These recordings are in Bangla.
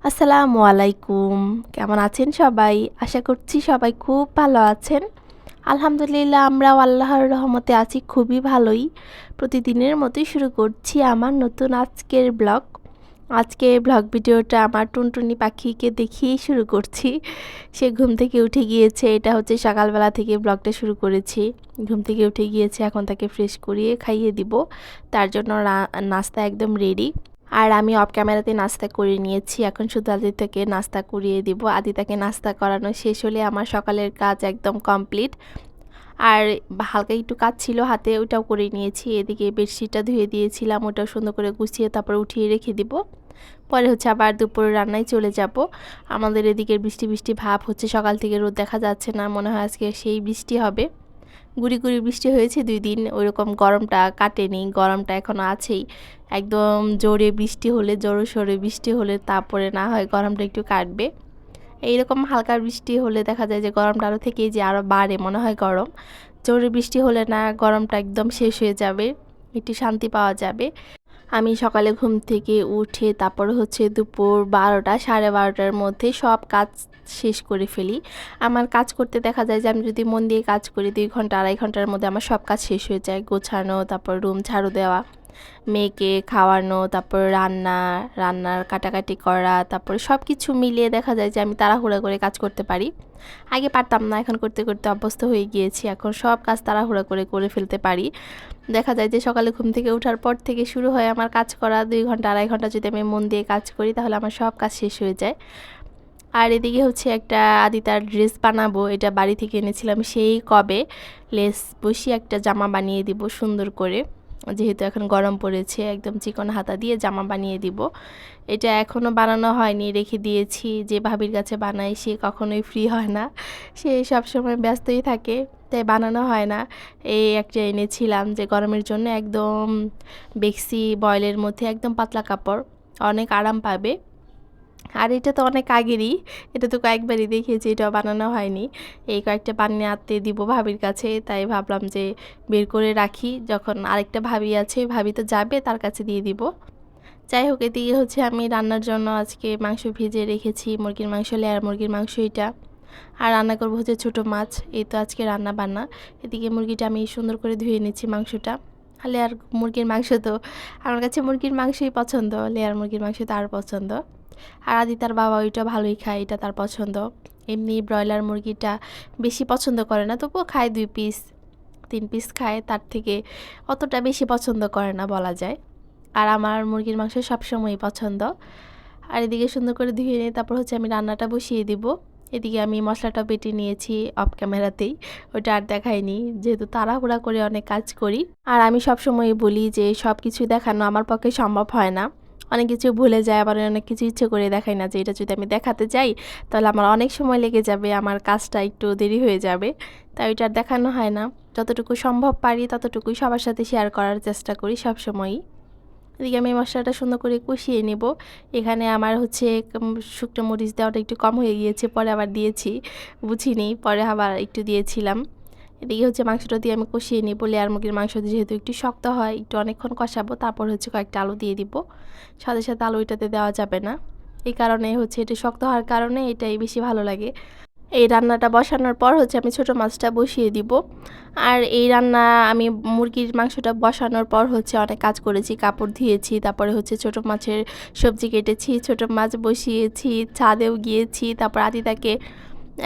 আসসালামু আলাইকুম। কেমন আছেন সবাই? আশা করছি সবাই খুব ভালো আছেন। আলহামদুলিল্লাহ আমরাও আল্লাহর রহমতে আছি খুবই ভালোই। প্রতিদিনের মতোই শুরু করছি আমার নতুন আজকের ব্লগ। আজকে ব্লগ ভিডিওটা আমার টুনটুনি পাখিকে দেখিয়েই শুরু করছি। সে ঘুম থেকে উঠে গিয়েছে। এটা হচ্ছে সকালবেলা থেকে ব্লগটা শুরু করেছি। ঘুম থেকে উঠে গিয়েছে, এখন তাকে ফ্রেশ করিয়ে খাইয়ে দিব। তার জন্য নাস্তা একদম রেডি। আর আমি অফ ক্যামেরাতে নাস্তা করে নিয়েছি। এখন শুধু আদিত্যকে নাস্তা করিয়ে দিব। আদিত্যকে নাস্তা করানো শেষ হলে আমার সকালের কাজ একদম কমপ্লিট। আর হালকা একটু কাজ ছিল হাতে, ওটাও করে নিয়েছি। এদিকে বেডশিটটা ধুয়ে দিয়েছিলাম, ওটাও সুন্দর করে গুছিয়ে তারপর উঠিয়ে রেখে দিব। পরে হচ্ছে আবার দুপুরে রান্নায় চলে যাব। আমাদের এদিকে বৃষ্টি বৃষ্টি ভাব হচ্ছে, সকাল থেকে রোদ দেখা যাচ্ছে না, মনে হয় আজকে সেই বৃষ্টি হবে। গুড়ি গুড়ি বৃষ্টি হয়েছে 2 দিন, ওইরকম গরমটা কাটেনি, গরমটা এখনও আছেই। একদম জোরে বৃষ্টি হলে, জোরে সোরে বৃষ্টি হলে তারপরে না হয় গরমটা একটু কাটবে। এইরকম হালকা বৃষ্টি হলে দেখা যায় যে গরমটা আরও থেকেই যে আরও বাড়ে, মনে হয় গরম। জোরে বৃষ্টি হলে না, গরমটা একদম শেষ হয়ে যাবে, একটু শান্তি পাওয়া যাবে। আমি সকালে ঘুম থেকে উঠে তারপর হচ্ছে দুপুর 12টা 12:30টার মধ্যে সব কাজ শেষ করে ফেলি। আমার কাজ করতে দেখা যায় যে আমি যদি মন দিয়ে কাজ করি 2 ঘন্টা 2.5 ঘন্টার মধ্যে আমার সব কাজ শেষ হয়ে যায়। গোছানো, তারপর রুম ঝাড়ু দেওয়া, মেয়েকে খাওয়ানো, তারপর রান্নার কাটাকাটি করা, তারপরে সব কিছু মিলিয়ে দেখা যায় যে আমি তাড়াহুড়া করে কাজ করতে পারি। আগে পারতাম না, এখন করতে করতে অভ্যস্ত হয়ে গিয়েছি। এখন সব কাজ তাড়াহুড়া করে করে ফেলতে পারি। দেখা যায় যে সকালে ঘুম থেকে ওঠার পর থেকে শুরু হয় আমার কাজ করা। 2 ঘন্টা 2.5 ঘন্টা যদি আমি মন দিয়ে কাজ করি তাহলে আমার সব কাজ শেষ হয়ে যায়। আর এদিকে হচ্ছে একটা আদিতার ড্রেস বানাবো, এটা বাড়ি থেকে এনেছিলাম সেই কবে। লেস বসিয়ে একটা জামা বানিয়ে দিব সুন্দর করে, যেহেতু এখন গরম পড়েছে, একদম চিকন হাতা দিয়ে জামা বানিয়ে দিব। এটা এখনও বানানো হয়নি, রেখে দিয়েছি। যে ভাবির কাছে বানাই সে কখনোই ফ্রি হয় না, সে সবসময় ব্যস্তই থাকে, তাই বানানো হয় না। এই একটা এনেছিলাম যে গরমের জন্য একদম বেক্সি বয়েলের মধ্যে একদম পাতলা কাপড়, অনেক আরাম পাবে। আর এটা তো অনেক আগেরই, এটা তো কয়েকবারই দেখিয়েছি, এটাও বানানো হয়নি। এই কয়েকটা বানিয়ে আনতে দিব ভাবির কাছে, তাই ভাবলাম যে বের করে রাখি, যখন আরেকটা ভাবি আছে, ভাবি তো যাবে, তার কাছে দিয়ে দিব। যাই হোক, এদিকে হচ্ছে আমি রান্নার জন্য আজকে মাংস ভিজিয়ে রেখেছি, মুরগির মাংস, লেয়ার মুরগির মাংস এটা। আর রান্না করবো হচ্ছে ছোটো মাছ, এই তো আজকে রান্না বান্না। এদিকে মুরগিটা আমি সুন্দর করে ধুয়ে নিচ্ছি, মাংসটা। আর লেয়ার মুরগির মাংস তো আমার কাছে মুরগির মাংসই পছন্দ, লেয়ার মুরগির মাংস তার পছন্দ। আর তার বাবা ওইটা ভালোই খায়, এটা তার পছন্দ। এমনি ব্রয়লার মুরগিটা বেশি পছন্দ করে না, তবুও খায় 2 পিস 3 পিস খায়, তার থেকে অতটা বেশি পছন্দ করে না বলা যায়। আর আমার মুরগির মাংস সবসময়ই পছন্দ। আর এদিকে সুন্দর করে ধুয়ে নিয়ে তারপর হচ্ছে আমি রান্নাটা বসিয়ে দিব। এদিকে আমি মশলাটা বেটে নিয়েছি অফ ক্যামেরাতেই, ওটা আর দেখাইনি, যেহেতু তাড়াহুড়া করে অনেক কাজ করি। আর আমি সবসময় বলি যে সব কিছু দেখানো আমার পক্ষে সম্ভব হয় না, অনেক কিছু ভুলে যায়, আবার অনেক কিছু ইচ্ছে করে দেখাই না, যে এটা যদি আমি দেখাতে যাই তাহলে আমার অনেক সময় লেগে যাবে, আমার কাজটা একটু দেরি হয়ে যাবে, তাই ওইটা আর দেখানো হয় না। যতটুকু সম্ভব পারি ততটুকুই সবার সাথে শেয়ার করার চেষ্টা করি সবসময়ই। এদিকে আমি মশলাটা সুন্দর করে কষিয়ে নেব। এখানে আমার হচ্ছে শুকনো মরিচ দেওয়াটা একটু কম হয়ে গিয়েছে, পরে আবার দিয়েছি, বুঝিনি, পরে আবার একটু দিয়েছিলাম। এদিকে হচ্ছে মাংসটা দিয়ে আমি কষিয়ে নিব। লেয়ার মুরগির মাংস যেহেতু একটু শক্ত হয়, একটু অনেকক্ষণ কষাবো, তারপর হচ্ছে কয়েকটা আলু দিয়ে দিব। সাথে সাথে আলু এটাতে দেওয়া যাবে না, এই কারণে হচ্ছে এটা শক্ত হওয়ার কারণে এটাই বেশি ভালো লাগে। এই রান্নাটা বসানোর পর হচ্ছে আমি ছোটো মাছটা বসিয়ে দিব। আর এই রান্না আমি মুরগির মাংসটা বসানোর পর হচ্ছে অনেক কাজ করেছি, কাপড় ধুয়েছি, তারপরে হচ্ছে ছোটো মাছের সবজি কেটেছি, ছোটো মাছ বসিয়েছি, ছাদেও গিয়েছি, তারপর আদিতাকে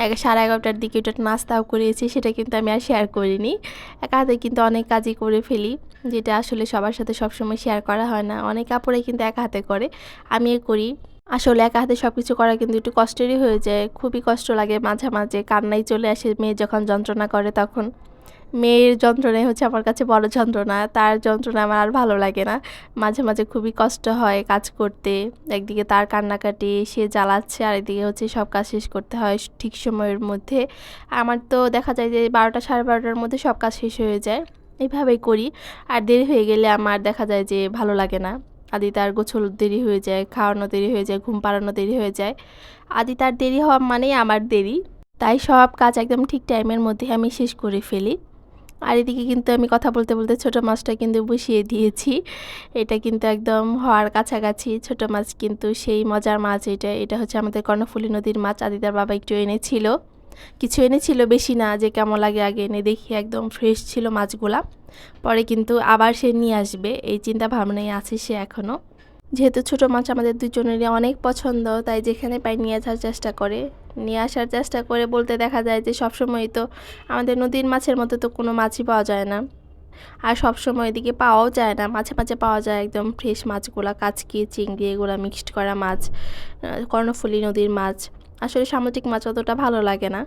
11:30টার দিকে ওটা নাস্তাও করিয়েছি, সেটা কিন্তু আমি আর শেয়ার করিনি। একা হাতে কিন্তু অনেক কাজই করে ফেলি, যেটা আসলে সবার সাথে সবসময় শেয়ার করা হয় না। অনেক কাপড়ে কিন্তু একা হাতে করে, আমিও করি। আসলে একা হাতে সব কিছু করা কিন্তু একটু কষ্টেরই হয়ে যায়, খুবই কষ্ট লাগে, মাঝে মাঝে কান্নাই চলে আসে মেয়ে যখন যন্ত্রণা করে তখন। মেয়ের যন্ত্রণাই হচ্ছে আমার কাছে বড় যন্ত্রণা, তার যন্ত্রণা আমার আর ভালো লাগে না। মাঝে মাঝে খুবই কষ্ট হয় কাজ করতে, একদিকে তার কান্নাকাটি, সে জ্বালাচ্ছে, আর এদিকে হচ্ছে সব কাজ শেষ করতে হয় ঠিক সময়ের মধ্যে। আমার তো দেখা যায় যে 12টা 12:30টার মধ্যে সব কাজ শেষ হয়ে যায়, এইভাবেই করি। আর দেরি হয়ে গেলে আমার দেখা যায় যে ভালো লাগে না। তার গোছল দেরি হয়ে যায়, খাওয়ানো দেরি হয়ে যায়, ঘুম পাড়ানো দেরি হয়ে যায়। তার দেরি হওয়া মানেই আমার দেরি, তাই সব কাজ একদম ঠিক টাইমের মধ্যে আমি শেষ করে ফেলি। আর এদিকে কিন্তু আমি কথা বলতে বলতে ছোটো মাছটা কিন্তু বসিয়ে দিয়েছি। এটা কিন্তু একদম হওয়ার কাছাকাছি। ছোটো মাছ কিন্তু সেই মজার মাছ এটা। এটা হচ্ছে আমাদের কর্ণফুলী নদীর মাছ। আদিতার বাবা একটু এনেছিল, কিছু এনেছিল, বেশি না, যে কেমন লাগে আগে এনে দেখি, একদম ফ্রেশ ছিল মাছগুলা। পরে কিন্তু আবার সে নিয়ে আসবে এই চিন্তা ভাবনায় আছে সে এখনও। যেহেতু ছোটো মাছ আমাদের দুজনেরই অনেক পছন্দ, তাই যেখানে পাই নিয়ে আসার চেষ্টা করে। নিয়ে আসার চেষ্টা করে বলতে দেখা যায় যে সবসময় তো আমাদের নদীর মাছের মতো তো কোনো মাছই পাওয়া যায় না, আর সবসময় এদিকে পাওয়াও যায় না। মাঝে মাঝে পাওয়া যায় একদম ফ্রেশ মাছগুলা, কাচকি, চিংড়ি, এগুলো মিক্সড করা মাছ, কর্ণফুলী নদীর মাছ। আসলে সামুদ্রিক মাছ অতটা ভালো লাগে না,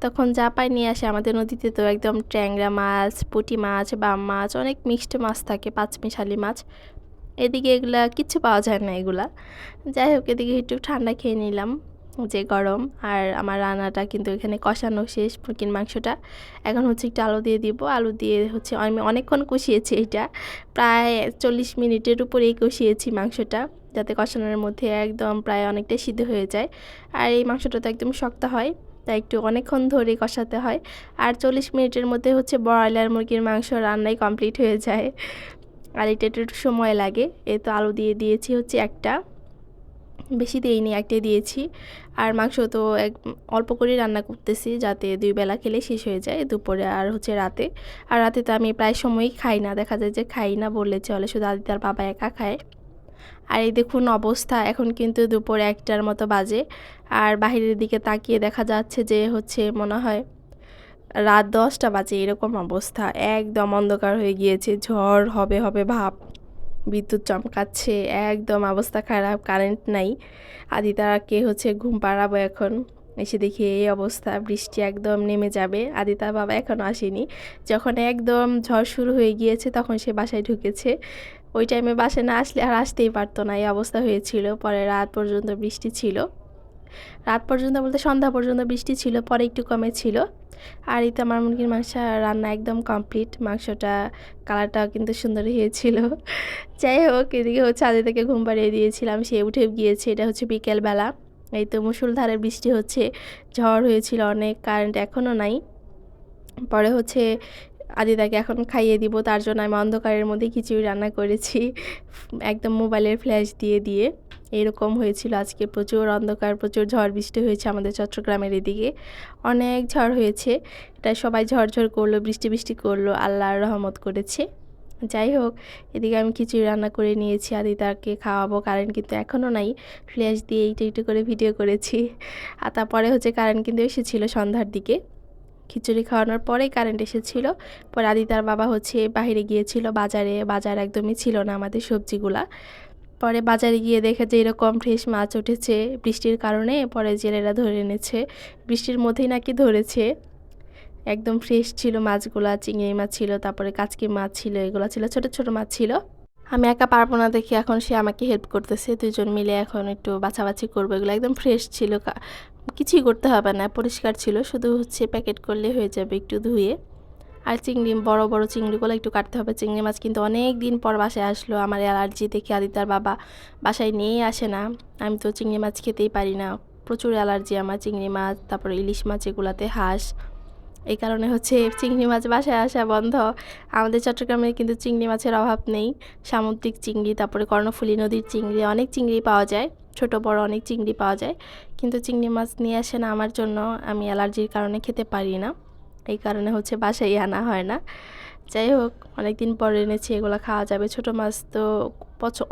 তখন যা পাই নিয়ে আসে। আমাদের নদীতে তো একদম ট্যাংরা মাছ, পুঁটি মাছ, বাম মাছ, অনেক মিক্সড মাছ থাকে, পাঁচমিশালি মাছ। এদিকে এগুলা কিচ্ছু পাওয়া যায় না এগুলা। যাই হোক, এদিকে একটু ঠান্ডা খেয়ে নিলাম, যে গরম। আর আমার রান্নাটা কিন্তু এখানে কষানো শেষ, মুরগির মাংসটা। এখন হচ্ছে একটু আলু দিয়ে দিব। আলু দিয়ে হচ্ছে আমি অনেকক্ষণ কষিয়েছি, এটা প্রায় 40 মিনিটের উপরেই কষিয়েছি মাংসটা, যাতে কষানোর মধ্যে একদম প্রায় অনেকটাই সিদ্ধ হয়ে যায়। আর এই মাংসটা তো একদম শক্ত হয়, তাই একটু অনেকক্ষণ ধরে কষাতে হয়। আর 40 মিনিটের মধ্যে হচ্ছে ব্রয়লার মুরগির মাংস রান্নাই কমপ্লিট হয়ে যায়। আর এটা একটু সময় লাগে। এই তো আলু দিয়ে দিয়েছি হচ্ছে একটা, বেশি দিইনি, একটাই দিয়েছি। আর মাংস তো অল্প করে রান্না করতেছি, যাতে 2 বেলা খেলে শেষ হয়ে যায়, দুপুরে আর হচ্ছে রাতে। আর রাতে তো আমি প্রায় সময়ই খাই না, দেখা যায় যে খাই না বললে চলে, শুধু আদিতার বাবা একা খায়। আর এই দেখুন অবস্থা, এখন কিন্তু দুপুর 1টার মতো বাজে। আর বাহিরের দিকে তাকিয়ে দেখা যাচ্ছে যে হচ্ছে মনে হয় রাত 10টা বাজে, এরকম অবস্থা। একদম অন্ধকার হয়ে গিয়েছে, ঝড় হবে হবে ভাব, বিদ্যুৎ চমকাচ্ছে, একদম অবস্থা খারাপ, কারেন্ট নাই। আদিতাকে হচ্ছে ঘুম পাড়াবো এখন, এসে দেখি এই অবস্থা, বৃষ্টি একদম নেমে যাবে। আদিতার বাবা এখনও আসেনি, যখন একদম ঝড় শুরু হয়ে গিয়েছে তখন সে বাসায় ঢুকেছে। ওই টাইমে বাসায় না আসলে আর আসতেই পারতো না, এই অবস্থা হয়েছিল। পরে রাত পর্যন্ত বৃষ্টি ছিল, রাত পর্যন্ত বলতে সন্ধ্যা পর্যন্ত বৃষ্টি ছিল, পরে একটু কমেছিল। আর এই তো আমার মুরগির মাংস রান্না একদম কমপ্লিট। মাংসটা কালারটাও কিন্তু সুন্দর হয়েছিল। যাই হোক, এদিকে হচ্ছে আদিতাকে ঘুম পাড়িয়ে দিয়েছিলাম, সে উঠে গিয়েছে। এটা হচ্ছে বিকেলবেলা, এই তো মুষলধারে বৃষ্টি হচ্ছে, ঝড় হয়েছিল অনেক, কারেন্ট এখনও নাই। পরে হচ্ছে আদিতাকে এখন খাইয়ে দিব, তার জন্য আমি অন্ধকারের মধ্যে খিচুড়ি রান্না করেছি, একদম মোবাইলের ফ্ল্যাশ দিয়ে দিয়ে। এরকম হয়েছিল আজকে, প্রচুর অন্ধকার, প্রচুর ঝড় বৃষ্টি হয়েছে আমাদের চট্টগ্রামের এদিকে, অনেক ঝড় হয়েছে। এটা সবাই ঝড় করলো, বৃষ্টি বৃষ্টি করলো, আল্লাহর রহমত করেছে। যাই হোক, এদিকে আমি খিচুড়ি রান্না করে নিয়েছি, আদিতাকে খাওয়াবো। কারেন্ট কিন্তু এখনও নাই, ফ্ল্যাশ দিয়ে একটু একটু করে ভিডিও করেছি। আর তারপরে হচ্ছে কারেন্ট কিন্তু এসেছিলো সন্ধ্যার দিকে, খিচুড়ি খাওয়ানোর পরেই কারেন্ট এসেছিলো। পরে আদিতার বাবা হচ্ছে বাইরে গিয়েছিল বাজারে, বাজার একদমই ছিল না আমাদের সবজিগুলা। পরে বাজারে গিয়ে দেখে যে এরকম ফ্রেশ মাছ উঠেছে বৃষ্টির কারণে, পরে জেলেরা ধরে এনেছে, বৃষ্টির মধ্যেই নাকি ধরেছে। একদম ফ্রেশ ছিল মাছগুলা, চিংড়ি মাছ ছিল, তারপরে কাচকি মাছ ছিল, এগুলো ছিল, ছোট ছোট মাছ ছিল। আমি একা পারবো না দেখি এখন সে আমাকে হেল্প করতেছে, দুজন মিলে এখন একটু বাছাবাছি করবো। এগুলো একদম ফ্রেশ ছিল, কিছুই করতে হবে না, পরিষ্কার ছিল, শুধু হচ্ছে প্যাকেট করলে হয়ে যাবে একটু ধুয়ে। আর চিংড়ি, বড় বড় চিংড়িগুলো একটু কাটতে হবে। চিংড়ি মাছ কিন্তু অনেক দিন পর বাসায় আসলো, আমার অ্যালার্জি দেখে আদিতার বাবা বাসায় নিয়েই আসে না। আমি তো চিংড়ি মাছ খেতেই পারি না, প্রচুর অ্যালার্জি আমার চিংড়ি মাছ, তারপরে ইলিশ মাছ, এগুলাতে হাঁস। এই কারণে হচ্ছে চিংড়ি মাছ বাসায় আসা বন্ধ। আমাদের চট্টগ্রামে কিন্তু চিংড়ি মাছের অভাব নেই, সামুদ্রিক চিংড়ি, তারপরে কর্ণফুলী নদীর চিংড়ি, অনেক চিংড়ি পাওয়া যায়, ছোট বড় অনেক চিংড়ি পাওয়া যায়। কিন্তু চিংড়ি মাছ নিয়ে আসে না আমার জন্য, আমি অ্যালার্জির কারণে খেতে পারি না, এই কারণে হচ্ছে বাসায় আনা হয় না। যাই হোক, অনেক দিন পর এনেছি, এগুলো খাওয়া যাবে। ছোট মাছ তো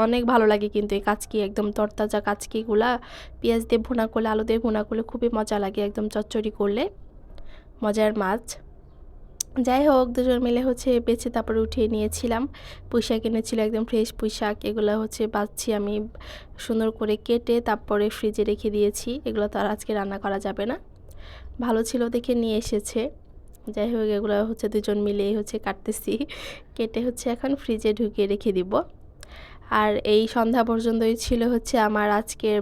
অনেক ভালো লাগে, কিন্তু এই কাচকি, একদম তরতাজা কাচকিগুলা পেঁয়াজ দিয়ে ভুনা করলে, আলু দিয়ে ভুনা করলে খুবই মজা লাগে, একদম চচ্চড়ি করলে, মজার মাছ। যাই হোক, দুজন মিলে হচ্ছে বেছে তারপরে উঠিয়ে নিয়েছিলাম। পুঁইশাক এনেছিল, একদম ফ্রেশ পুঁইশাক, এগুলো হচ্ছে বাছছি আমি সুন্দর করে কেটে, তারপরে ফ্রিজে রেখে দিয়েছি। এগুলো তো আর আজকে রান্না করা যাবে না, ভালো ছিল দেখে নিয়ে এসেছে। যাই হোক, এগুলো হচ্ছে দুজন মিলেই হচ্ছে কাটতেছি, কেটে হচ্ছে এখন ফ্রিজে ঢুকিয়ে রেখে দিব। আর এই সন্ধ্যা পর্যন্তই ছিল হচ্ছে আমার আজকের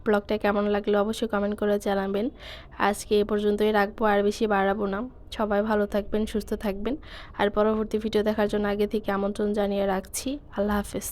ব্লগটা কেমন লাগলো অবশ্যই কমেন্ট করে জানাবেন। আজকে এ পর্যন্তই রাখবো, আর বেশি বাড়াবো না। সবাই ভালো থাকবেন, সুস্থ থাকবেন। আর পরবর্তী ভিডিও দেখার জন্য আগে থেকে আমন্ত্রণ জানিয়ে রাখছি। আল্লাহ হাফেজ।